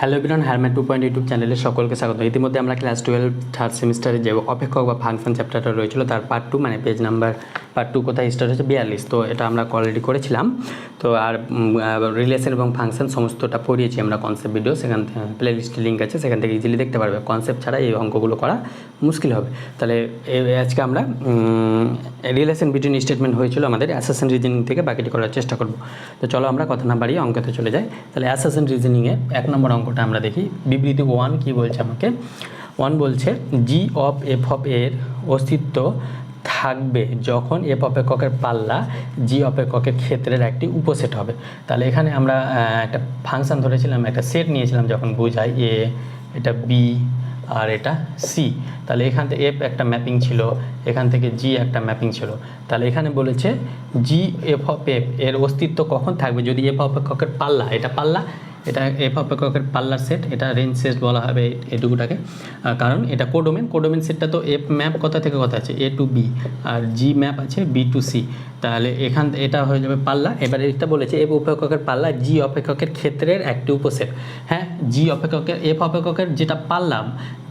Hello everyone, হ্যারম্যান 2 YouTube চ্যানেলে সকলকে স্বাগত। ইতিমধ্যে আমরা ক্লাস 12 থার্ড সেমিস্টারে যে অপেক্ষক বা ফাংশন চ্যাপ্টারটা রয়েছিল তার পার্ট 2 মানে পেজ নাম্বার পার্ট 2 কোথায় স্টার্ট হচ্ছে 42। তো এটা আমরা অলরেডি করেছিলাম। তো আর রিলেশন এবং ফাংশন সমস্তটা পড়িয়েছি আমরা কনসেপ্ট ভিডিও, সেখান থেকে প্লে লিস্টের লিঙ্ক আছে, সেখান থেকে ইজিলি দেখতে পারবে। কনসেপ্ট ছাড়া এই অঙ্কগুলো করা মুশকিল হবে। তাহলে আজকে আমরা রিলেশন বিটুইন স্টেটমেন্ট হয়েছিল আমাদের অ্যাসাসেশন রিজনিং থেকে, বাকিটি করার চেষ্টা করব। তো চলো আমরা কথা না বাড়িয়ে অঙ্কতে চলে যাই। তাহলে অ্যাসাসেশন রিজনিংয়ে 1 নম্বর অঙ্কটা আমরা দেখি। বিবৃতি 1 কি বলছে আমাকে? 1 বলছে জি অফ এফ অফ এর অস্তিত্ব থাকবে যখন এফ অপেক্ষকের পাল্লা জি অপেক্ষকের ক্ষেত্রের একটি উপসেট হবে। তাহলে এখানে আমরা একটা ফাংশন ধরেছিলাম, একটা সেট নিয়েছিলাম যখন বোঝাই এ, এটা বি আর এটা সি। তাহলে এখান থেকে এফ একটা ম্যাপিং ছিল, এখান থেকে জি একটা ম্যাপিং ছিল। তাহলে এখানে বলেছে জি এফ অফ এফ এর অস্তিত্ব কখন থাকবে? যদি এফ অপেক্ষকের পাল্লা, এটা পাল্লা, এটা এফ অপেক্ষকের পাল্লার সেট, এটা রেঞ্জ সেট বলা হবে এটুকুটাকে, কারণ এটা কোডোমেন সেটটা তো এফ ম্যাপ কোথা থেকে কথা আছে এ টু বি, আর জি ম্যাপ আছে বি টু সি। তাহলে এটা হয়ে যাবে পাল্লা। এবার এটা বলেছে এফ অপেক্ষকের পাল্লা জি অপেক্ষকের ক্ষেত্রের একটি উপসেট। হ্যাঁ, জি অপেক্ষকের এফ অপেক্ষকের যেটা পাল্লা,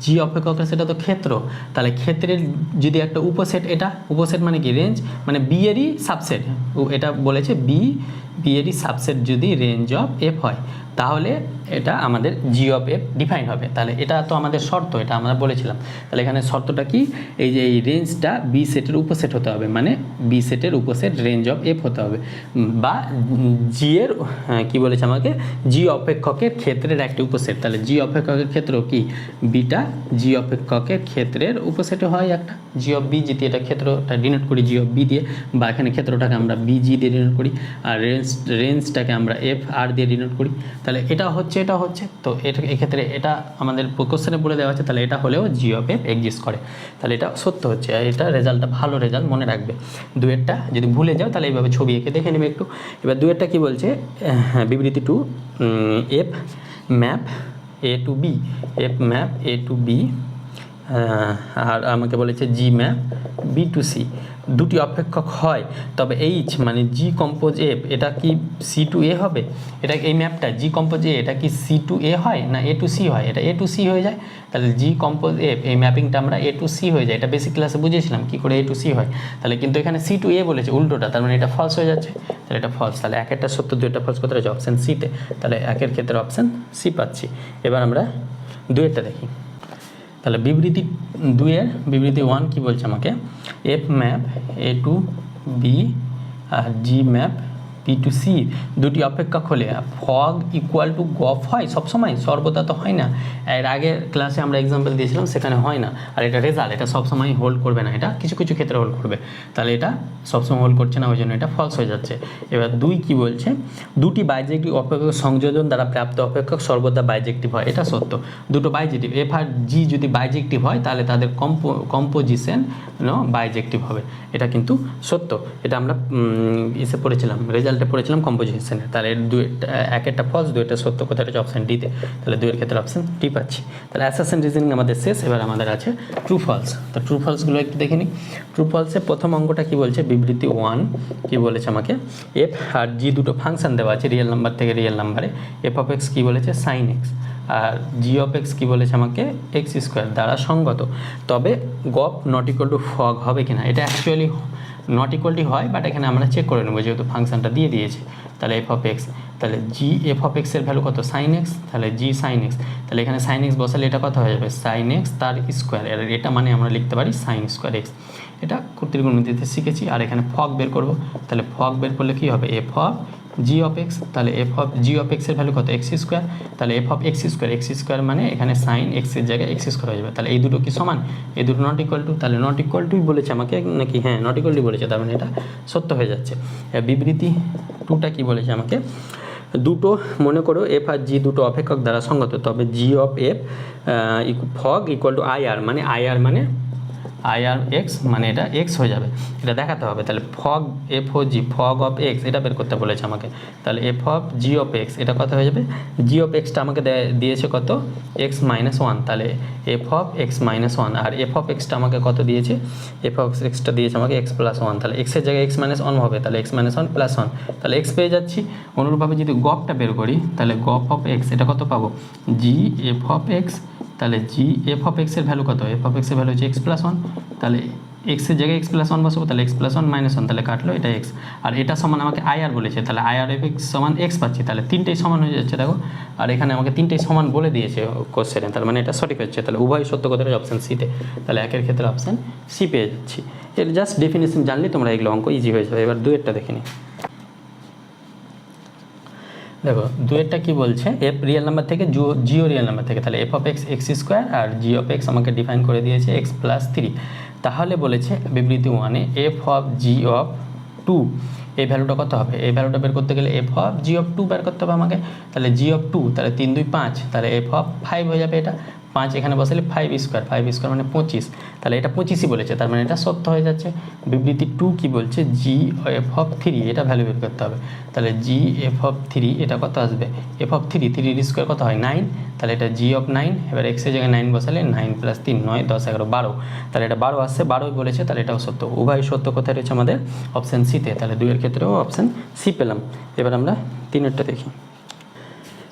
জি অপেক্ষকের সেটা তো ক্ষেত্র। তাহলে ক্ষেত্রের যদি একটা উপসেট, এটা উপসেট মানে কি রেঞ্জ, মানে বি এরই সাবসেট। এটা বলেছে বি এরই সাবসেট যদি রেঞ্জ অফ এফ হয়, তাহলে এটা আমাদের জি অফ এফ ডিফাইন হবে। তাহলে এটা তো আমাদের শর্ত, এটা আমরা বলেছিলাম। তাহলে এখানে শর্তটা কি? এই যে এই রেঞ্জটা বি সেটের উপসেট হতে হবে, মানে বি সেটের উপসেট রেঞ্জ অফ এফ হতে হবে, বা জি এর কী বলেছে আমাকে? জি অপেক্ষকের ক্ষেত্রের একটি উপসেট। তাহলে জি অপেক্ষকের ক্ষেত্র কি? বিটা জি অপেক্ষকের ক্ষেত্রের উপসেটে হয় একটা জি অফ বি, যদি এটা ক্ষেত্রটা ডিনোট করি জি অফ বি দিয়ে, বা এখানে ক্ষেত্রটাকে আমরা বি জি দিয়ে ডিনোট করি, আর রেঞ্জটাকে আমরা এফ আর দিয়ে ডিনোট করি। তাহলে এটা হচ্ছে তো এটা এক্ষেত্রে এটা আমাদের কোশ্চেনে বলে দেওয়া আছে। তাহলে এটা হলেও জি অফ এফ এক্সিস্ট করে, তাহলে এটা সত্য হচ্ছে। এটা রেজাল্টটা ভালো রেজাল্ট, মনে রাখবে। দুয়েরটা যদি ভুলে যাও তাহলে এইভাবে ছবি এঁকে দেখে নেবে একটু। এবার দুয়েরটা কী বলছে? বিবৃতি 2 এফ ম্যাপ এ টু বি, এফ ম্যাপ এ টু বি, আর আমাকে বলেছে জি ম্যাপ বি টু সি। দুটি অপেক্ষক হয়, তবে এইচ মানে জি কম্পোজ এফ এটা কি সি টু এ হবে? এটা এই ম্যাপটা জি কম্পোজ এ, এটা কি সি টু এ হয় না এ টু সি হয়? এটা এ টু সি হয়ে যায়। তাহলে জি কম্পোজ এফ এই ম্যাপিংটা আমরা এ টু সি হয়ে যায়। এটা বেসিক ক্লাসে বুঝিয়েছিলাম কী করে এ টু সি হয়। তাহলে কিন্তু এখানে সি টু এ বলেছে উল্টোটা, তার মানে এটা ফলস হয়ে যাচ্ছে। তাহলে এটা ফলস। তাহলে একটা সত্য, দুইটা ফলস কোথায় আছে? অপশান সিতে। তাহলে একের ক্ষেত্রে অপশান সি পাচ্ছি। এবার আমরা দুয়েরটা দেখি। তাহলে বিবৃতি 2 বিবৃতি 1 কি বলছে আমাকে? এফ ম্যাপ এ টু বি আর জি ম্যাপ বি টু সি দুটি অপেক্ষক হলে ফগ ইকুয়াল টু গফ হয় সবসময়? সর্বদা তো হয় না। এর আগের ক্লাসে আমরা এক্সাম্পল দিয়েছিলাম, সেখানে হয় না। আর এটা রেজাল্ট, এটা সবসময় হোল্ড করবে না, এটা কিছু কিছু ক্ষেত্রে হোল্ড করবে। তাহলে এটা সবসময় হোল্ড করছে না, ওই জন্য এটা ফলস হয়ে যাচ্ছে। এবার 2 কি বলছে? দুটি বাইজেক্টিভ অপেক্ষক সংযোজন দ্বারা প্রাপ্ত অপেক্ষক সর্বদা বাইজেক্টিভ হয়। এটা সত্য। দুটো বাইজেক্টিভ এফ আর জি যদি বাইজেক্টিভ হয়, তাহলে তাদের কম্পোজিশন বাইজেক্টিভ হবে। এটা কিন্তু সত্য। এটা আমরা ইসে পড়েছিলাম, রেজাল্টে পড়েছিলাম কম্পোজিশনে। তাহলে একটা ফলস, দুইটা সত্য। কোথায় আছে? অপশান ডিতে। তাহলে দুইয়ের ক্ষেত্রে অপশান ডি পাচ্ছি। তাহলে অ্যাসাসেশন রিজনিং আমাদের শেষ। এবার আমাদের আছে ট্রু ফলস। তো ট্রু ফলসগুলো একটু দেখে নিই। ট্রু ফলসে প্রথম অঙ্কটা কি বলছে? বিবৃতি 1 কি বলেছে আমাকে? এফ আর জি দুটো ফাংশন দেওয়া আছে রিয়েল নাম্বার থেকে রিয়েল নাম্বারে। এফ অফ এক্স কী বলেছে? সাইন এক্স, আর জি অফ এক্স কী বলেছে আমাকে? এক্স স্কোয়ার দ্বারা সঙ্গত। তবে গপ নট ইকুয়াল টু ফগ হবে কিনা? এটা অ্যাকচুয়ালি নট ইকুয়ালটি হয়, বাট এখানে আমরা চেক করে নেবো যেহেতু ফাংশনটা দিয়ে দিয়েছে। তাহলে এফ অফ এক্স, তাহলে জি এফ অফ এক্সের ভ্যালু কত? Sine x. তাহলে জি সাইন এক্স, তাহলে এখানে সাইন এক্স বসালে এটা কত হয়ে যাবে? সাইন এক্স তার স্কোয়ার। আর এটা মানে আমরা লিখতে পারি সাইন স্কোয়ার এক্স। এটা ত্রিকোণমিতিতে শিখেছি। আর এখানে ফগ বের করব। তাহলে ফগ বের করলে কী হবে? F of g of x. তাহলে এফ অফ জি অফ এক্সের ভ্যালু কত? X square. তাহলে এফ অফ এক্স স্কোয়ার মানে এখানে সাইন এক্সের জায়গায় এক্স স্কোয়ার হয়ে যাবে। তাহলে এই দুটো কি সমান? এই দুটো নট ইকুয়াল টু। তাহলে নট ইকুয়াল টুই বলেছে আমাকে নাকি? হ্যাঁ, নট ইকুয়াল টু বলেছে, তার মানে এটা সত্য হয়ে যাচ্ছে। বিবৃতি 2টা কি বলেছে আমাকে? দুটো মনে করো এফ আর জি দুটো অপেক্ষক দ্বারা সঙ্গত, তবে G of F fog equal to I R, মানে আই আর মানে আই আর এক্স মানে এটা এক্স হয়ে যাবে, এটা দেখাতে হবে। তাহলে fog f o g fog of x এটা বের করতে বলেছে আমাকে। তাহলে f of g of x এটা কত হয়ে যাবে, জি অফ এক্সটা আমাকে দিয়েছে কত এক্স মাইনাস ওয়ান, তাহলে f of x minus one, আর এফ অফ এক্সটা আমাকে কত দিয়েছে, এফ অফ এক্সটা দিয়েছে আমাকে এক্স প্লাস ওয়ান, তাহলে এক্সের জায়গায় এক্স মাইনাস ওয়ান হবে, তাহলে x minus one plus one, তাহলে এক্স পেয়ে যাচ্ছি। অনুরূপভাবে যদি গপটা বের করি তাহলে গপ অফ এক্স এটা কত পাবো, জি এফ অফ এক্স, তাহলে জি এফ অফ এক্সের ভ্যালু কত, এফ অফ এক্সের ভ্যালু হচ্ছে এক্স প্লাস ওয়ান, তাহলে এক্সের জায়গায় এক্স প্লাস ওয়ান বসাবো, তাহলে X plus one minus one, তাহলে কাটলো এটা এক্স, আর এটা সমান আমাকে আই আর বলেছে, তাহলে আই আর এফ এক্স সমান এক্স পাচ্ছি, তাহলে তিনটেই সমান হয়ে যাচ্ছে দেখো, আর এখানে আমাকে তিনটেই সমান বলে দিয়েছে কোশ্চেনে, তার মানে এটা সঠিক হচ্ছে, তাহলে উভয় সত্য কথা হচ্ছে অপশান সিতে, তাহলে একের ক্ষেত্রে অপশান সি পেয়ে যাচ্ছি। এর জাস্ট ডেফিনেশন জানলে তোমরা এগুলো অঙ্ক ইজি হয়ে যাবে। এবার দুয়েরটা দেখে নিই। দেখো দুয়েরটা কি বলছে, এফ রিয়েল নাম্বার থেকে জিও রিয়েল নাম্বার থেকে, তাহলে f of x x square আর জি অফ এক্স আমাকে ডিফাইন করে দিয়েছে এক্স প্লাস থ্রি। তাহলে বলেছে বিবৃতি ওয়ানে f of g of two এই ভ্যালুটা কত হবে, এই ভ্যালুটা বের করতে গেলে f of g of two বের করতে হবে আমাকে, তাহলে জি অফ টু তাহলে 3 2 5, তাহলে এফ অফ 5 হয়ে যাবে, এটা 5 এখানে বসালে 5 স্কোয়ার মানে 25, তাহলে এটা 25ই বলেছে, তার মানে এটা সত্য হয়ে যাচ্ছে। বিবৃতি টু কি বলছে, জি এফ অফ থ্রি এটা ভ্যালু বের করতে হবে, তাহলে জি এফ অফ থ্রি এটা কত আসবে, এফ অফ থ্রি স্কোয়ার কত হয় 9, তাহলে এটা জি অফ 9, এবার এক্সের জায়গায় 9 বসালে 9 প্লাস 3 9 10 11 12, তাহলে এটা 12 আসছে, 12ই বলেছে, তাহলে এটাও সত্য। উভয় সত্য কোথায় রয়েছে আমাদের অপশান সিতে, তাহলে দুইয়ের ক্ষেত্রেও অপশান সি পেলাম। এবার আমরা তিনেরটা দেখি।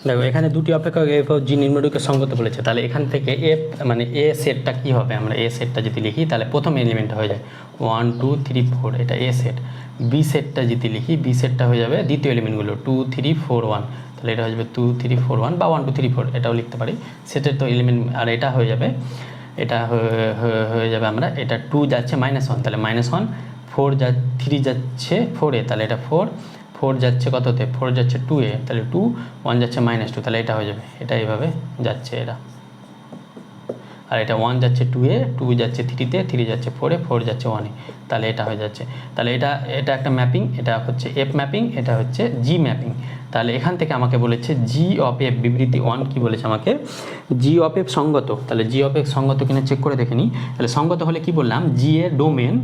দেখো এখানে দুটি অপেক্ষক এফ ও জি নিম্নরূপে সঙ্গত বলেছে, তাহলে এখান থেকে এফ মানে এ সেটটা কী হবে, আমরা এ সেটটা যদি লিখি তাহলে প্রথম এলিমেন্টটা হয়ে যায় 1 2 3 4, এটা এ সেট। বি সেটটা যদি লিখি, বি সেটটা হয়ে যাবে দ্বিতীয় এলিমেন্টগুলো 2 3 4 1, তাহলে এটা হয়ে যাবে 2 3 4 1 বা 1 2 3 4 এটাও লিখতে পারি, সেটের তো এলিমেন্ট, আর এটা হয়ে যাবে, এটা হয়ে যাবে আমরা এটা 2 যাচ্ছে -1, তাহলে -1 4 3 যাচ্ছে 4 এ, তাহলে এটা 4 যাচ্ছে কততে, 4 যাচ্ছে 2 এ, তাহলে 2 1 যাচ্ছে -2, তাহলে এটা হয়ে যাবে, এটা এইভাবে যাচ্ছে এটা, আর এটা 1 যাচ্ছে 2 এ, 2 যাচ্ছে 3-তে, 3 যাচ্ছে 4 এ, 4 যাচ্ছে 1 এ, তাহলে এটা হয়ে যাচ্ছে। তাহলে এটা একটা ম্যাপিং, এটা হচ্ছে এফ ম্যাপিং, এটা হচ্ছে জি ম্যাপিং। তাহলে এখান থেকে আমাকে বলেছে জি অফ এফ, বিবৃতি 1 কি বলেছে আমাকে, জি অফ এফ সঙ্গত, তাহলে জি অফ এফ সঙ্গত কিনা চেক করে দেখে নিই। তাহলে সঙ্গত হলে কি বললাম, জি এর ডোমেন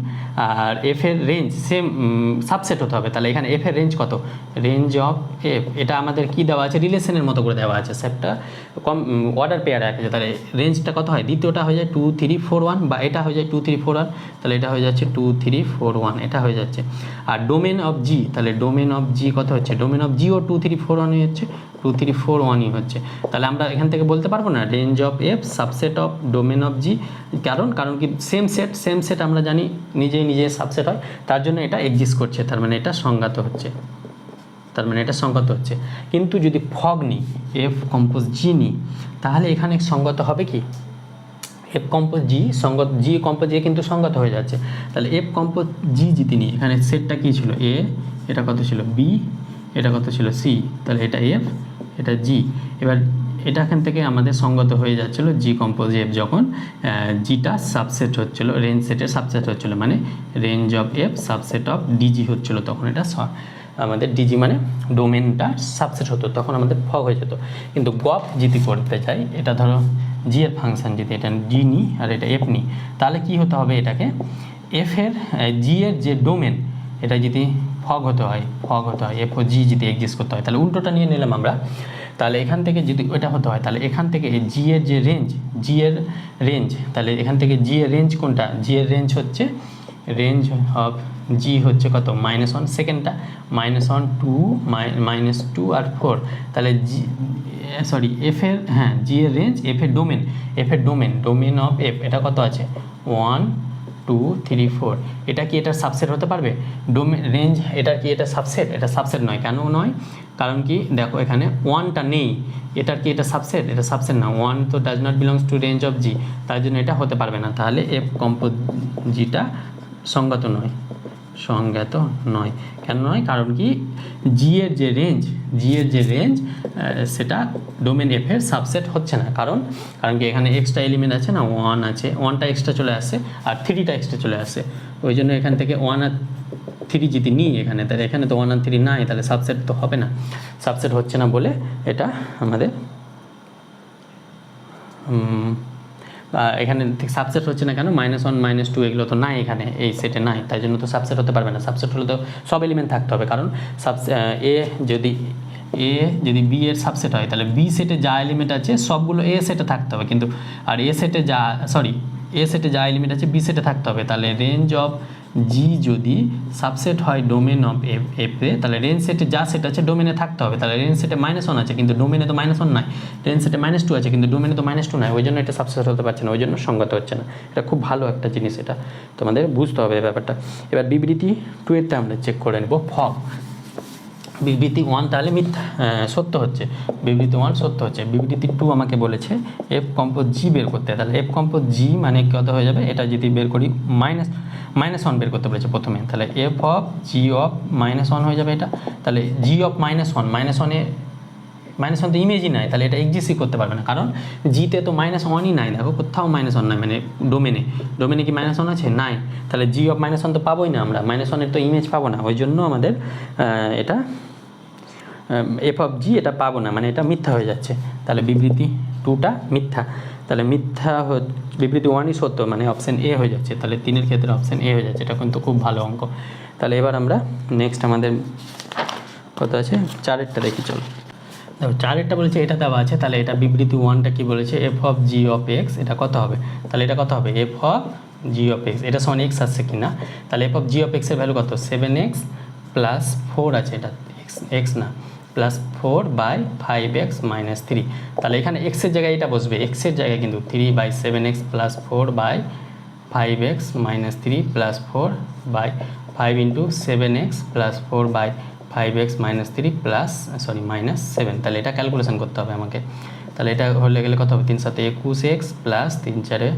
আর এফ এর রেঞ্জ সেম সাবসেট হতে হবে, তাহলে এখানে এফ এর রেঞ্জ কত, রেঞ্জ অফ এফ এটা আমাদের কি দেওয়া আছে, রিলেশনের মতো করে দেওয়া আছে, সেটটা কম অর্ডার পেয়ারে আছে, তাহলে রেঞ্জটা কত হয়, দ্বিতীয়টা হয়ে যায় 2 3 4 1, বা এটা হয়ে যায় 2 3 4 1, তাহলে এটা হয়ে যাচ্ছে 2 3 4 1, এটা হয়ে যাচ্ছে। আর ডোমেন অফ জি, তাহলে ডোমেন অফ জি কত হচ্ছে, ডোমেন অফ জিও 2 3 4 1 হচ্ছে, 2 3 4 1ই হচ্ছে, তাহলে আমরা এখান থেকে বলতে পারবো না range of F subset of domain of G, কারণ কি সেম সেট আমরা জানি নিজে সাবসেট হয়, তার জন্য এটা এক্সিস্ট করছে, তার মানে এটা সংজ্ঞাত হচ্ছে, কিন্তু যদি ফগ নিই, এফ কম্পোজ জি নিই, তাহলে এখানে সঙ্গত হবে কি, এফ কম্পোজ জি সঙ্গত, জি কম্পোজ এ কিন্তু সঙ্গত হয়ে যাচ্ছে, তাহলে এফ কম্পোজ জি যদি নিই, এখানে সেটটা কী ছিল, এ এটা কত ছিল বি, এটা কত ছিল সি, তাহলে এটা এফ এটা জি, এবার এটা এখান থেকে আমাদের সঙ্গত হয়ে যাচ্ছিলো জি কম্পোজ এফ, যখন জিটা সাবসেট হচ্ছিলো, রেঞ্জ সেটের সাবসেট হচ্ছিলো, মানে range of F subset of dg হচ্ছিলো, তখন এটা আমাদের ডিজি মানে ডোমেনটা সাবসেট হতো, তখন আমাদের ফগ হয়ে যেত। কিন্তু গপ যদি করতে চাই, এটা ধরো জি এর ফাংশন যদি এটা জি নিই আর এটা এফ নিই, তাহলে কি হতে হবে, এটাকে এফ এর জি এর যে ডোমেন এটা যদি ফগ হতে হয় এফ ও জি যদি এক্সিস্ট করতে হয়, তাহলে উল্টোটা নিয়ে নিলাম আমরা, তাহলে এখান থেকে যদি ওইটা হতে হয়, তাহলে এখান থেকে জি এর যে রেঞ্জ, তাহলে এখান থেকে জি এর রেঞ্জ কোনটা, জি এর রেঞ্জ হচ্ছে রেঞ্জ অফ জি হচ্ছে কত -1, সেকেন্ডটা -1 2 -2 আর 4, তাহলে জি সরি এফ এর জি এর রেঞ্জ, এফ এর ডোমেন অফ এফ এটা কত আছে 1 2 3 4, এটা কি এটার সাবসেট হতে পারবে, ডোমেন রেঞ্জ এটা কি এটা সাবসেট নয়, কেন নয়, কারণ কি দেখো এখানে 1টা নেই, এটার কি এটা সাবসেট না, 1 তো does not belongs to range of G, তার জন্য এটা হতে পারবে না, তাহলে এফ কম্পোজ জিটা সংজ্ঞাত নয়, কেন নয়, কারণ কি জি এর যে রেঞ্জ সেটা ডোমেন এফ এর সাবসেট হচ্ছে না, কারণ কি এখানে এক্সট্রা এলিমেন্ট আছে না, 1 আছে, 1টা এক্সট্রা চলে আসে আর 3টা এক্সট্রা চলে আসে, ওই জন্য এখান থেকে 1 আর 3 যদি নিই এখানে, তাহলে এখানে তো 1 আর 3 নাই, তাহলে সাবসেট তো হবে না, সাবসেট হচ্ছে না বলে এটা আমাদের এখানে ঠিক সাবসেট হচ্ছে না কেন, -1 -2 এগুলো তো নাই এখানে, এই সেটে নাই, তাই জন্য তো সাবসেট হতে পারবে না। সাবসেট হলে তো সব এলিমেন্ট থাকতে হবে, কারণ এ যদি বি এর সাবসেট হয় তাহলে বি সেটে যা এলিমেন্ট আছে সবগুলো এ সেটে থাকতে হবে, কিন্তু আর এ সেটে যা এলিমেন্ট আছে বি সেটে থাকতে হবে। তাহলে রেঞ্জ অফ জি যদি সাবসেট হয় ডোমেন অফ এফ এ, তাহলে রেঞ্জ সেটে যা সেট আছে ডোমেনে থাকতে হবে। তাহলে রেঞ্জ সেটে -1 আছে কিন্তু ডোমেনে তো -1 নাই, রেঞ্জ সেটে -2 আছে কিন্তু ডোমেনে তো -2 নাই, ওই জন্য এটা সাবসেট হতে পারছে না, ওই জন্য সংগত হচ্ছে না। এটা খুব ভালো একটা জিনিস, এটা তোমাদের বুঝতে হবে এই ব্যাপারটা। এবার বিবৃতি 2 এরটা আমরা চেক করে নেব। ফগ বিবৃতি 1 তাহলে সত্য হচ্ছে, বিবৃতি 1 সত্য হচ্ছে। বিবৃতি 2 আমাকে বলেছে এফ কম্পোজ জি বের করতে, তাহলে এফ কম্পোজ জি মানে কত হয়ে যাবে, এটা যদি বের করি -1 বের করতে বলেছে প্রথমে, তাহলে এফ অফ জি অফ -1 হয়ে যাবে এটা। তাহলে জি অফ -1 তো ইমেজই নাই, তাহলে এটা এক্সিস্টই করতে পারবে না, কারণ জিতে তো -1ই নাই, দেখো কোথাও -1 নাই, মানে ডোমেনে কি -1 আছে, নাই। তাহলে জি অফ -1 তো পাবোই না আমরা, -1 তো ইমেজ পাবো না, ওই জন্য আমাদের এটা এফ অফ জি এটা পাবো না, মানে এটা মিথ্যা হয়ে যাচ্ছে। তাহলে বিবৃতি 2টা মিথ্যা, তাহলে বিবৃতি 1ই সত্য, মানে অপশান এ হয়ে যাচ্ছে। তাহলে 3-এর ক্ষেত্রে অপশান এ হয়ে যাচ্ছে, এটা কিন্তু খুব ভালো অঙ্ক। তাহলে এবার আমরা নেক্সট আমাদের কত আছে, 4-এরটা দেখি চলো। দেখো 4-এরটা বলেছে এটা দেওয়া আছে, তাহলে এটা বিবৃতি 1টা কি বলেছে, F of g of x, এটা কত হবে, তাহলে এটা কত হবে, F of g of x, এটা সমান এক্স আসছে কি না, তাহলে এফ অফ জি অফ এক্সের ভ্যালু কত, 7x + 4 আছে, এটা এক্স না, +4/5x - 3, তাহলে এখানে এক্সের জায়গায় এটা বসবে, এক্সের জায়গায় কিন্তু 3/7x + 4/5x - 3 + 4/5 × 7x + 4/5x - 3 -7, তাহলে এটা ক্যালকুলেশন করতে হবে আমাকে। তাহলে এটা হলে গেলে কত হবে, 3 × 7 = 21x + 3 × 4 =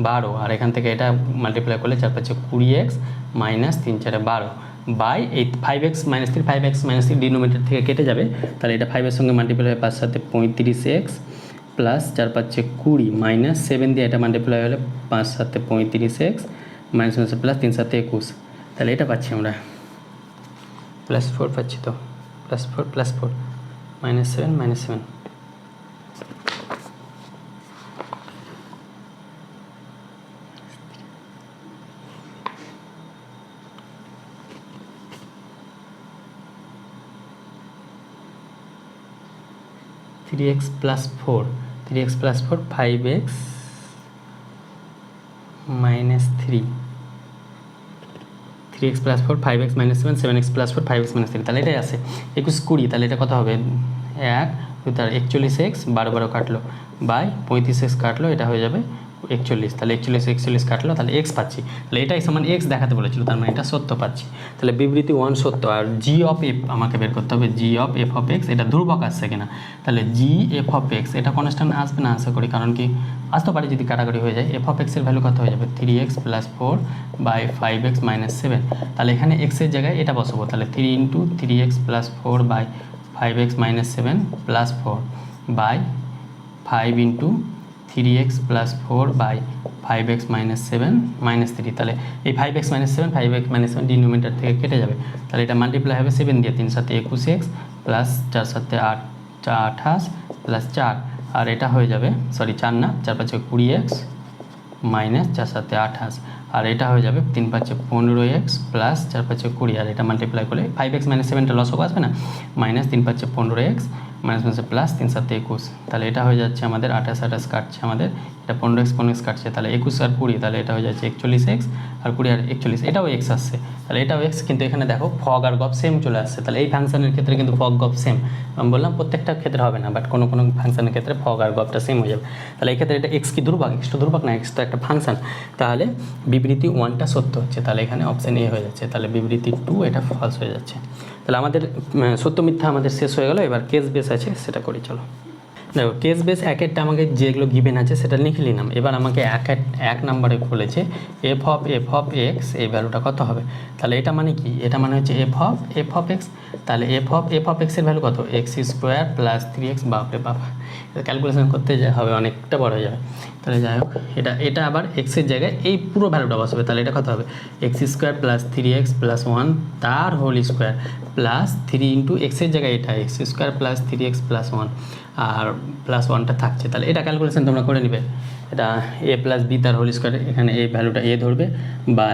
12, আর এখান থেকে এটা মাল্টিপ্লাই করলে 4 × 5 = 20x - 3 × 4 = 12 বাই এই 5x - 3, 5x - 3 ডিনোমিনেটর থেকে কেটে যাবে, তাহলে এটা 5 এর সঙ্গে মাল্টিপ্লাই হয় 5 × 7 = 35x + 4 × 5 = 20 - 7 দিয়ে এটা মাল্টিপ্লাই হলে 5 × 7 = 35x - 3 × 7 = 21, তাহলে এটা পাচ্ছি আমরা +4 পাচ্ছি, তো +4 +4 -7 -7 3x + 4 5x - 3 3x + 4 5x - 7 7x + 4 5x - 3, তাহলে এটাই আছে 21 20, তাহলে এটা কত হবে, 1 2 41x 12 12 কাটলো বাই 35x কাটলো, এটা হয়ে যাবে 41, তাহলে 41 কাটলো, তাহলে x পাচ্ছি, তাহলে এটাই সমান x দেখাতে বলেছিল, তার মানে এটা সত্য পাচ্ছি। তাহলে বিবৃতি 1 সত্য। আর জি অফ এফ আমাকে বের করতে হবে, জি অফ এফ অফ এক্স, এটা ধ্রুবক আসছে কিনা, তাহলে জি এফ অফ এক্স এটা কনস্ট্যান্ট আসবে না আশা করি, কারণ কি আসতে পারে যদি কাটাকাটি হয়ে যায়। এফ অফ এক্সের ভ্যালু কত হয়ে যাবে, 3x + 4/5x - 7, তাহলে এখানে এক্সের জায়গায় এটা বসাবো, তাহলে 3 × 3x + 4/5x - 7 + 4/5 × 3x + 4/5x - 7 - 3, তাহলে এই 5x - 7 5x - 7 ডিনোমিনেটর থেকে কেটে যাবে, তাহলে এটা মাল্টিপ্লাই হবে 7 দিয়ে, 3 × 7 = 21x + 4 × 7 = 28 + 4, আর এটা হয়ে যাবে 4 না 4 × 5 = 20x - 4 × 7 = 28, আর এটা হয়ে যাবে 3 × 5 = 15x + 4 × 5 = 20, আর এটা মাল্টিপ্লাই করলে 5x - 7টা লসও আসবে না, -3 × 5 = 15x - 3 × 7 = 21, তাহলে এটা হয়ে যাচ্ছে আমাদের 28 কাটছে আমাদের, এটা 15x কাটছে, তাহলে 21 আর 20, তাহলে এটা হয়ে যাচ্ছে 41x, আর 20 আর 41 এটাও x আসছে, তাহলে এটাও x, কিন্তু এখানে দেখো ফগ আর গপ সেম চলে আসছে, তাহলে এই ফাংশনের ক্ষেত্রে কিন্তু ফগ গপ সেম, আমি বললাম প্রত্যেকটা ক্ষেত্রে হবে না, বাট কোনো কোনো ফাংশনের ক্ষেত্রে ফগ আর গপটা সেম হয়ে যাবে, তাহলে এই ক্ষেত্রে এটা x কি ধ্রুবক, x তো ধ্রুবক না, x তো একটা ফাংশন, তাহলে বিবৃতি 1টা সত্য হচ্ছে, তাহলে এখানে অপশান এ হয়ে যাচ্ছে, তাহলে বিবৃতি 2 এটা ফলস হয়ে যাচ্ছে। তাহলে আমাদের সত্য মিথ্যা আমাদের শেষ হয়ে গেল, এবার কেস বেস আছে সেটা করি চলো। দেখো কেস বেস 1-এরটা আমাকে যেগুলো গিভেন আছে সেটা লিখে নিলাম, এবার আমাকে 1 নম্বরে বলেছে এফ অফ এক্স, এই ভ্যালুটা কত হবে, তাহলে এটা মানে কি, এটা মানে হচ্ছে এফ অফ এক্স, তাহলে এফ অফ এক্সের ভ্যালু কত, x² + 3x, বাপরে বাপ এটা ক্যালকুলেশন করতে হবে অনেকটা বড় হয়ে যাবে, তাহলে যাই হোক এটা আবার এক্সের জায়গায় এই পুরো ভ্যালুটা বসবে, তাহলে এটা কত হবে, x² + 3x + 1 তার হোল স্কোয়ার + 3 × এক্সের জায়গায় এটা x² + 3x + 1, আর প্লাস ওয়ানটা থাকছে। তাহলে এটা ক্যালকুলেশন তোমরা করে নেবে। এটা এ প্লাস বি তার হোল স্কোয়ার, এখানে এই ভ্যালুটা এ ধরবে বা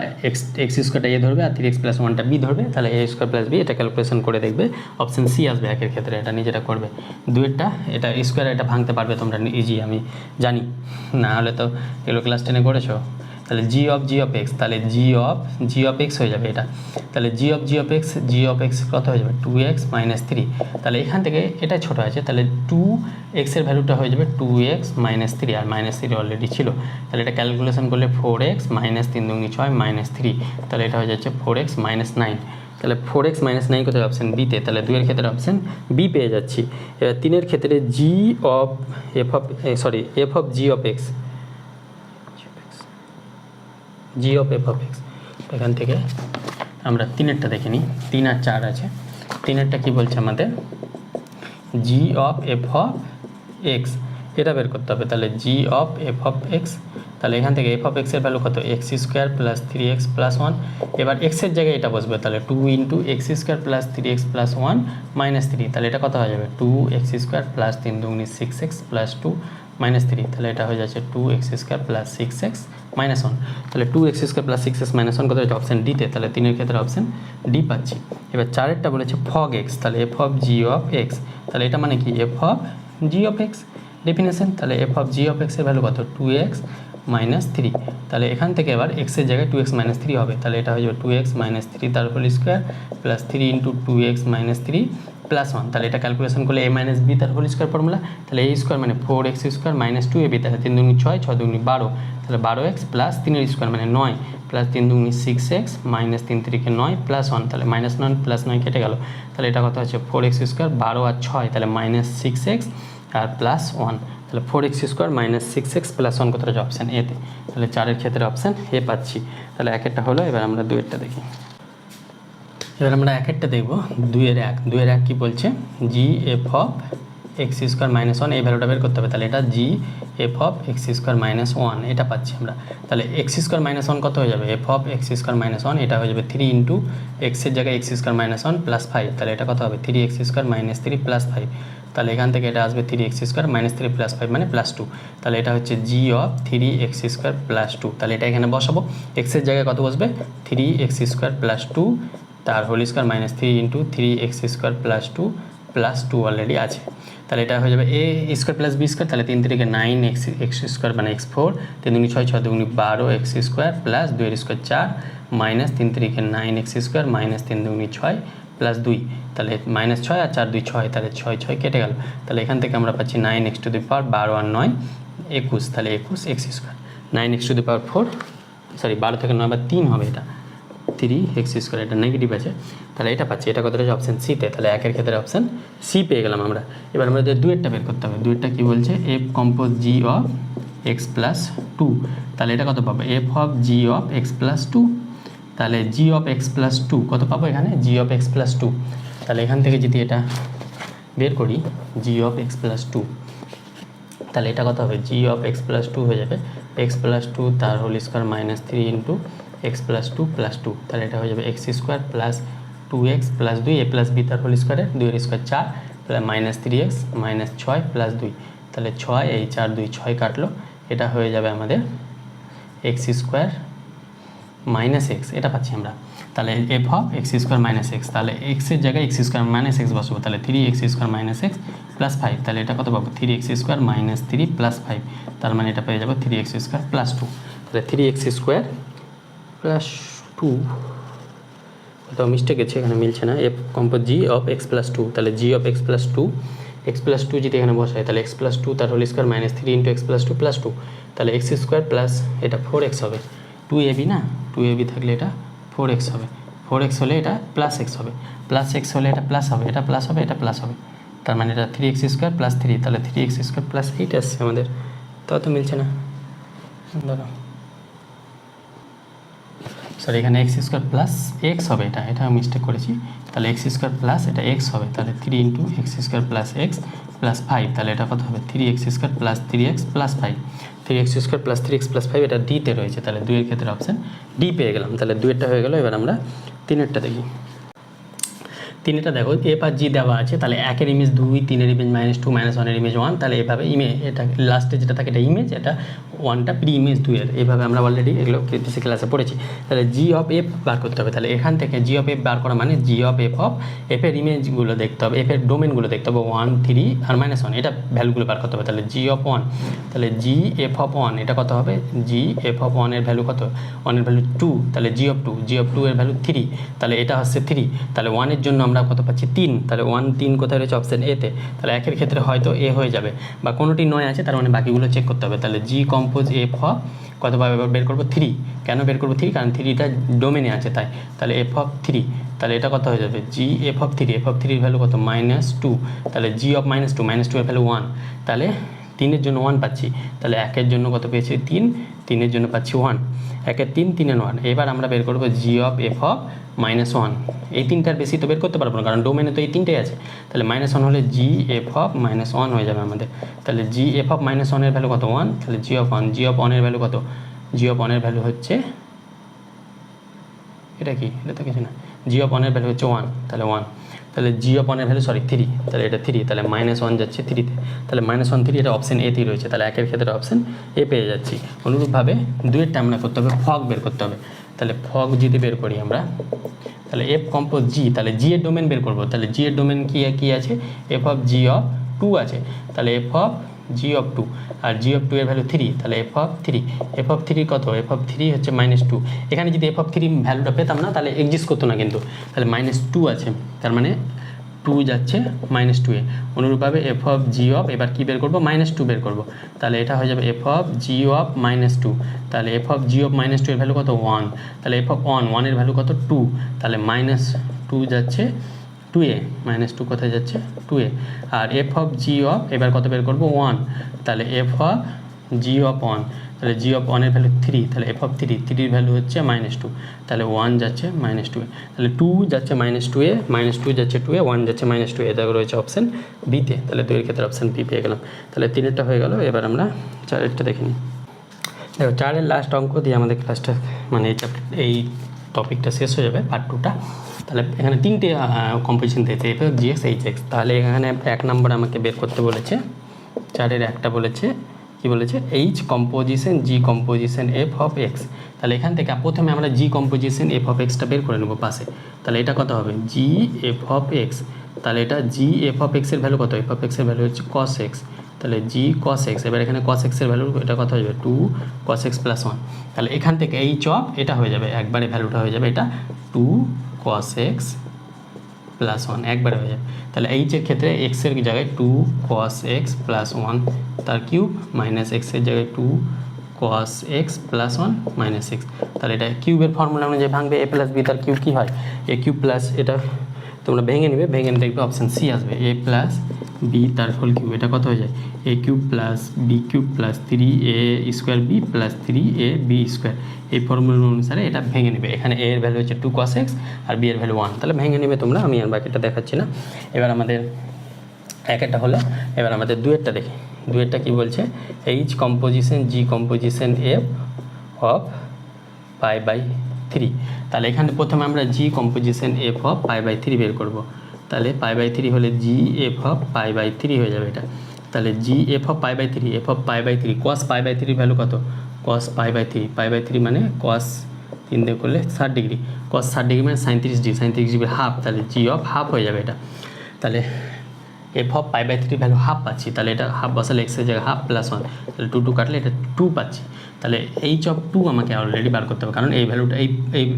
এক্স স্কোয়ারটা এ ধরবে আর 3x প্লাস ওয়ানটা বি ধরবে। তাহলে এ স্কোয়ার প্লাস বি এটা ক্যালকুলেশন করে দেখবে, অপশান সি আসবে একের ক্ষেত্রে। এটা নিজেটা করবে। দুয়েরটা এটা স্কোয়ার, এটা ভাঙতে পারবে তোমরা ইজি, আমি জানি, না হলে তো এগুলো ক্লাস 10-এ করেছো। তাহলে জি অফ এক্স, তাহলে জি অফ এক্স হয়ে যাবে এটা। তাহলে জি অফ এক্স কত হয়ে যাবে 2x - 3। তাহলে এখান থেকে এটা ছোটো আছে, তাহলে 2x-এর ভ্যালুটা হয়ে যাবে 2x - 3, আর -3 অলরেডি ছিল। তাহলে এটা ক্যালকুলেশন করলে 4x - 3 × 6 - 3, তাহলে এটা হয়ে যাচ্ছে 4x - 9। তাহলে 4x - 9 কোথায়? অপশান বিতে। তাহলে 2-এর ক্ষেত্রে অপশান বি পেয়ে যাচ্ছি। এবার 3-এর ক্ষেত্রে F of g of x, G of F of x. এখান থেকে আমরা 3-এরটা দেখে নিই। 3 আর 4 আছে। 3-এরটা কী বলছে আমাদের? জি অফ এফ অফ এক্স, এটা বের করতে হবে। তাহলে G of F of x, তাহলে এখান থেকে এফ অফ এক্সের ভ্যালু কত? X square plus 3x plus 1। এবার এক্সের জায়গায় এটা বসবে, তাহলে 2 × x square plus 3x plus 1 - 3। তাহলে এটা কত হয়ে যাবে? 2x square plus 3 × 6x plus 2 - 3। তাহলে এটা হয়ে যাচ্ছে 2x স্কোয়ার প্লাস 6x - 1। তাহলে 2x স্কোয়ার প্লাস 6x - 1 কত হচ্ছে? অপশান ডিতে। তাহলে 3-এর ক্ষেত্রে অপশান ডি পাচ্ছি। এবার 4-এরটা বলেছে ফগ এক্স, তাহলে f of g of x, তাহলে এটা মানে কি? F of g of x definition. তাহলে এফ অফ জি অফ এক্সের ভ্যালু কত? 2x - 3। তাহলে এখান থেকে এবার এক্সের জায়গায় 2x - 3 হবে। তাহলে এটা হয়ে যাবে 2x - 3 তার whole square plus 3 × 2x - 3 plus 1। তাহলে এটা ক্যালকুলেশন করলে a - b তার হোল স্কোয়ার ফর্মুলা। তাহলে a স্কোয়ার মানে 4x স্কোয়ার মাইনাস 2ab, তাহলে 3 × 6 6 × 2 = 12। তাহলে 12x প্লাস 3-এর স্কোয়ার মানে 9 প্লাস 3 × 2 = 6x মাইনাস 3 × 3 = 9 প্লাস 1। তাহলে -9 প্লাস 9 কেটে গেল। তাহলে এটা কত হচ্ছে? 4x স্কোয়ার, 12 আর 6, তাহলে -6x আর প্লাস 1। তাহলে 4x square minus 6x plus 1 কত হচ্ছে? অপশান এতে। তাহলে 4-এর ক্ষেত্রে অপশান এ পাচ্ছি। তাহলে একেরটা হলো। এবার আমরা 2-এরটা দেখি। এবার আমরা একেরটা দেখব। 2-এর 1 কী বলছে? জি F of x square minus 1, এই ভ্যালুটা বের করতে হবে। তাহলে এটা জি F of x square minus 1 এটা পাচ্ছি আমরা। তাহলে এক্স স্কোয়ার মাইনাস 1 কত হয়ে যাবে? F of x square minus 1, এটা হয়ে যাবে 3 × এক্সের জায়গায় এক্স স্কোয়ার মাইনাস 1 প্লাস 5। তাহলে এটা কত হবে? 3x square minus 3 plus 5। তাহলে এখান থেকে এটা আসবে 3x স্কোয়ার মাইনাস 3 প্লাস 5 মানে প্লাস 2। তাহলে এটা হচ্ছে জি অফ 3x স্কোয়ার প্লাস 2। তাহলে এটা এখানে বসাবো। এক্সের জায়গায় কত বসবে? 3x স্কোয়ার প্লাস 2 তার whole square minus 3 × 3x square plus 2 plus 2 already আছে। তাহলে এটা হয়ে যাবে a square plus b square. তাহলে 3 3 = 9 এক্স স্কোয়ার মানে x4, 3 × 6 6 × 2 = 12 এক্স স্কোয়ার প্লাস 2-এর square 4 minus 3 3 = 9 X square minus 3 2 = 6 plus 2। তাহলে -6 আর 4 2 6, তাহলে 6 6 কেটে গেল। তাহলে এখান থেকে আমরা পাচ্ছি 9x টু দি পাওয়ার 12 আর 9 21, তাহলে 21 X square. 9x to the power 4, 12 থেকে 9 বার 3 হবে, এটা 3x স্কোয়ার, এটা নেগেটিভ আছে। তাহলে এটা পাচ্ছি। এটা কত হচ্ছে? অপশান সিতে। তাহলে একের ক্ষেত্রে অপশান সি পেয়ে গেলাম আমরা। এবার আমাদের 2-এরটা বের করতে হবে। 2-এরটা কী বলছে? F compose G of X plus 2। তাহলে এটা কত পাবো? F of g of X plus 2। তাহলে জি অফ এক্স প্লাস 2 কত পাবো? এখানে জি অফ এক্স প্লাস 2। তাহলে এখান থেকে যদি এটা বের করি জি অফ এক্স প্লাস 2, তাহলে এটা কত হবে? জি অফ এক্স প্লাস 2 হয়ে যাবে এক্স প্লাস 2 তার whole square minus 3 × X plus 2 plus 2। তাহলে এটা হয়ে যাবে X square plus 2x plus 2 a plus B তার হোল স্কোয়ারে 2-এর square 4 plus minus 3x minus 6 plus 2। তাহলে 6 এই 4 2 6 কাটলো। এটা হয়ে যাবে আমাদের এক্স স্কোয়ার মাইনাস এক্স, এটা পাচ্ছি আমরা। তাহলে f of x square minus x, তাহলে এক্সের জায়গায় এক্স স্কোয়ার মাইনাস এক্স বসবো। তাহলে 3x square minus x plus 5। তাহলে এটা কত পাবো? 3x square minus 3 plus 5। তার মানে এটা পেয়ে যাবো 3x স্কোয়ার প্লাস 2। তাহলে 3x স্কোয়ার প্লাস 2, কোথাও মিস্টেক আছে, এখানে মিলছে না। F compose G of X plus 2, তাহলে G of X plus 2, X plus 2 যদি এখানে বসায় তাহলে এক্স প্লাস 2 তার whole square minus 3 × X plus 2 plus 2। তাহলে এক্স স্কোয়ার প্লাস এটা 4x হবে। 2ab না, 2ab থাকলে এটা 4x হবে। 4x হলে এটা প্লাস এক্স হবে, প্লাস এক্স হলে এটা প্লাস হবে, এটা প্লাস হবে, এটা প্লাস হবে। তার মানে এটা 3x স্কোয়ার প্লাস 3, তাহলে 3x স্কোয়ার প্লাস 8 আসছে আমাদের। তাও তো মিলছে না, ধরো সরি, এখানে এক্স স্কোয়ার প্লাস এক্স হবে, এটা মিস্টেক করেছি। তাহলে এক্স স্কোয়ার প্লাস এটা এক্স হবে, তাহলে 3 × x square plus x plus 5। তাহলে এটা কত হবে? 3x square plus 3x plus 5, 3x square plus 3x plus 5, এটা ডিতে রয়েছে। তাহলে 2-এর ক্ষেত্রে অপশান ডি পেয়ে গেলাম। তাহলে 2-এরটা হয়ে গেল। এবার আমরা 3-এরটা দেখি। তিনটা দেখো এফ আর জি দেওয়া আছে, তাহলে একের ইমেজ 2, 3-এর ইমেজ -2, -1-এর ইমেজ 1, তাহলে এভাবে ইমেজ এটা লাস্টে যেটা থাকে এটা ইমেজ, এটা 1টা প্রি ইমেজ 2-এর, এইভাবে আমরা অলরেডি এগুলো বেসিক ক্লাসে পড়েছি। তাহলে জি অফ এফ বার করতে হবে, তাহলে এখান থেকে জি অফ এফ বার করা মানে জি অফ এফের ইমেজগুলো দেখতে হবে, এফের ডোমেনগুলো দেখতে হবে 1, 3 আর -1, এটা ভ্যালুগুলো বার করতে হবে। তাহলে জি অফ 1, তাহলে জি এফ অফ 1 এটা কত হবে, জি এফ অফ 1 এর ভ্যালু কত, 1 এর ভ্যালু 2, তাহলে জি অফ 2 এর ভ্যালু 3, তাহলে এটা হচ্ছে 3, তাহলে 1 এর জন্য আমরা কত পাচ্ছি 3, তাহলে 1 3 কোথায় রয়েছে অপশান এতে, তাহলে একের ক্ষেত্রে হয়তো এ হয়ে যাবে বা কোনোটি নয় আছে, তার মানে বাকিগুলো চেক করতে হবে। তাহলে জি কম্পোজ এফ অফ কতভাবে বের করবো 3, কেন বের করবো 3, কারণ 3টা ডোমেনে আছে তাই, তাহলে এফ অফ 3, তাহলে এটা কত হয়ে যাবে জি এফ অফ 3, এফ অফ 3 এর ভ্যালু কত -2, তাহলে জি অফ -2 এর ভ্যালু 1, তাহলে 3-এর জন্য 1 পাচ্ছি, তাহলে 1-এর জন্য কত পেয়েছি 3, 3-এর জন্য পাচ্ছি 1, 1-এর 3, 3-এর 1। এবার আমরা বের করবো জি অফ এফ অফ -1, এই তিনটার বেশি তো বের করতে পারবো না কারণ ডোমেনে তো এই তিনটেই আছে, তাহলে -1 হলে জি এফ অফ -1 হয়ে যাবে আমাদের, তাহলে জি এফ অফ -1 এর ভ্যালু কত 1, তাহলে জি অফ 1 এর ভ্যালু কত, জি অফ 1 এর ভ্যালু হচ্ছে এটা কি, এটা তো কিছু না, জি অফ 1 এর ভ্যালু হচ্ছে 1, তাহলে 1, তাহলে জি অফ 1 এর ভ্যালু 3, তাহলে এটা 3, তাহলে -1 যাচ্ছে 3-তে, তাহলে -1 3 এটা অপশান এতেই রয়েছে, তাহলে একের ক্ষেত্রে অপশান এ পেয়ে যাচ্ছি। অনুরূপভাবে 2-এরটা আমরা করতে হবে ফগ বের করতে হবে, তাহলে ফগ যদি বের করি আমরা, তাহলে এফ কম্পোজ জি, তাহলে জি এর ডোমেন বের করবো, তাহলে জি এর ডোমেন কি আছে, এফ অফ জি অফ 2 আছে, তাহলে এফ অফ জি অফ 2 আর জি অফ 2 এর ভ্যালু 3, তাহলে এফ অফ 3 কত, এফ অফ 3 হচ্ছে -2, এখানে যদি এফ অফ 3 ভ্যালুটা পেতাম না তাহলে এক্সিস্ট করতো না কিন্তু, তাহলে -2 আছে, তার মানে 2 যাচ্ছে -2-এ। অনুরূপভাবে এফ অফ জি অফ এবার কী বের করবো, -2 বের করবো, তাহলে এটা হয়ে যাবে এফ অফ জি অফ -2, তাহলে এফ অফ জি অফ -2 এর ভ্যালু কত 1, তাহলে এফ অফ 1 এর ভ্যালু কত 2, তাহলে -2 যাচ্ছে 2-এ, -2 কোথায় যাচ্ছে 2-এ, আর এফ অফ জি অফ এবার কত বের করবো 1, তাহলে এফ অফ জি অফ 1, তাহলে জি অফ 1 এর ভ্যালু 3, তাহলে এফ অফ 3-এর ভ্যালু হচ্ছে -2, তাহলে 1 যাচ্ছে -2-এ, তাহলে 2 যাচ্ছে -2-এ, -2 যাচ্ছে 2-এ, 1 যাচ্ছে -2-এ, এটা রয়েছে অপশান বিতে, তাহলে 2-এর ক্ষেত্রে অপশান বি পেয়ে গেলাম। তাহলে 3-এরটা হয়ে গেল, এবার আমরা 4-এরটা দেখে নিই। দেখো 4-এর লাস্ট অঙ্ক দিয়ে আমাদের ক্লাসটা মানে এই টপিকটা শেষ হয়ে যাবে, পার্ট 2টা। তাহলে এখানে 3টে কম্পোজিশন দিয়েছে, F F G x H x, তাহলে এখানে 1 নম্বর আমাকে বের করতে বলেছে, 4-এর একটা বলেছে কি বলেছে, H composition G composition F of x, তাহলে এখান থেকে প্রথমে আমরা জি কম্পোজিশন এফ অফ এক্সটা বের করে নেবো পাশে, তাহলে এটা কত হবে জি এফ অফ এক্স, তাহলে এটা জি এফ অফ এক্সের ভ্যালু কত, এফ অফ এক্সের ভ্যালু হচ্ছে কস এক্স, তাহলে জি কস এক্স, এবার এখানে কস এক্সের ভ্যালু এটা কত হয়ে যাবে 2 কস এক্স প্লাস 1, তাহলে এখান থেকে এইচ অফ এটা হয়ে যাবে একবারে ভ্যালুটা হয়ে যাবে এটা 2 কস এক্স প্লাস 1 একবারে হয়ে যাবে, তাহলে এইচের ক্ষেত্রে এক্সের জায়গায় 2 কস এক্স প্লাস 1 তার কিউব মাইনাস এক্সের জায়গায় 2 cos x plus 1 minus x, তাহলে এটা কিউবের ফর্মুলা অনুযায়ী ভাঙবে, এ প্লাস বি তার কিউব কী হয় এ কিউব প্লাস, এটা তোমরা ভেঙে নেবে, ভেঙে দেখবে অপশান সি আসবে, এ প্লাস বি তার হোল কিউব, এটা কত হয়ে যায় A cube plus B cube plus 3a square B plus 3a B square, এই ফর্মুলা অনুসারে এটা ভেঙে নেবে, এখানে এ এর ভ্যালু হচ্ছে 2 cos x আর বি এর ভ্যালু 1, তাহলে ভেঙে নেবে তোমরা, আমি আর বাকিটা দেখাচ্ছি না। এবার আমাদের একটা হলো, এবার আমাদের 2-এরটা দেখি, 2-এরটা কী বলছে, H composition G composition F of π/3, তাহলে এখানে প্রথমে আমরা জি কম্পোজিশন এফ অফ π/3 বের করব, তাহলে π/3 হলে জি এফ অফ π/3 হয়ে যাবে এটা, তাহলে জি F of π/3, F of π/3 cos π/3 value কত cos π/3 মানে cos 3 দিয়ে করলে 60 ডিগ্রি, cos 60 ডিগ্রি মানে 37 ডিগ্রি, 37 ডিগ্রি হাফ, তাহলে জি অফ হাফ হয়ে যাবে এটা, তাহলে এফ অফ π/3 ভ্যালু হাফ পাচ্ছি, তাহলে এটা হাফ বসালে এক্সের জায়গায় হাফ প্লাস 1, তাহলে 2 কাটলে এটা 2 পাচ্ছি, তাহলে এইচ অফ 2 আমাকে অলরেডি বার করতে হবে, কারণ এই ভ্যালুটা এই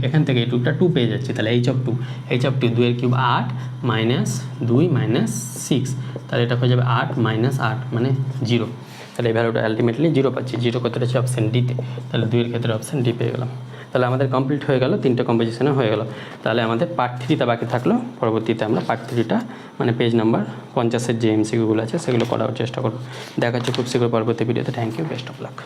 এখান থেকে এই 2টা 2 পেয়ে যাচ্ছে, তাহলে এইচ অফ 2 2 এর কিউব 8 মাইনাস 2 মাইনাস 6, তাহলে এটা হয়ে যাবে 8 মাইনাস 8 মানে 0, তাহলে এই ভ্যালুটা আলটিমেটলি 0 পাচ্ছি, 0 কত হচ্ছে অপশান ডিতে, তাহলে 2-এর ক্ষেত্রে অপশান ডি পেয়ে গেলাম। তাহলে আমাদের কমপ্লিট হয়ে গেল, 3টে কম্পোজিশনে হয়ে গেল, তাহলে আমাদের পার্ট 3টা বাকি থাকলো, পরবর্তীতে আমরা পার্ট 3টা মানে পেজ নাম্বার 50-এর যে এমসিকিউগুলো আছে সেগুলো করার চেষ্টা করব। দেখা হচ্ছে খুব শীঘ্র পরবর্তী ভিডিওতে। Thank you, best of lakh.